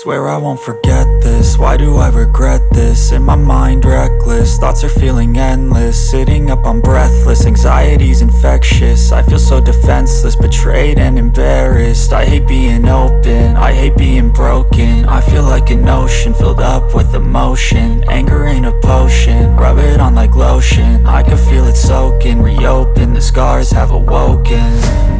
Swear I won't forget this, why do I regret this? In my mind reckless, thoughts are feeling endless. Sitting up I'm breathless, anxiety's infectious. I feel so defenseless, betrayed and embarrassed. I hate being open, I hate being broken. I feel like an ocean filled up with emotion. Anger ain't a potion, rub it on like lotion. I can feel it soaking, reopen, the scars have awoken.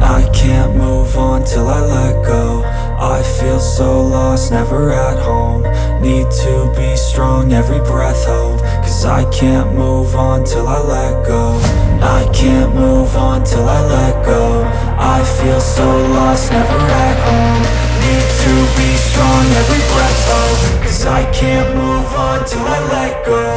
I can't move on till I let go. I feel so lost, never at home. Need to be strong, every breath hope. Cause I can't move on till I let go. I can't move on till I let go. I feel so lost, never at home. Need to be strong, every breath hope. Cause I can't move on till I let go.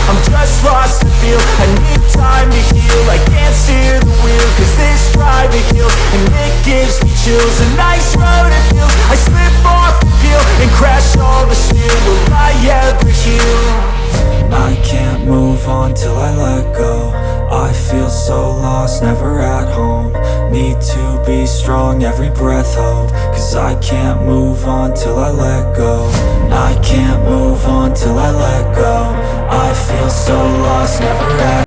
I'm just lost to feel. I need time to heal. I can't steer the wheel, cause this drive it kills. And it gives me chills. A nice road it feels. I slip off the peel and crash all the steel. Will I ever heal? I can't move on till I let go. I feel so lost, never at home. Need to be strong, every breath hope. Cause I can't move on till I let go. I can't move on till I let go. I feel so lost, never at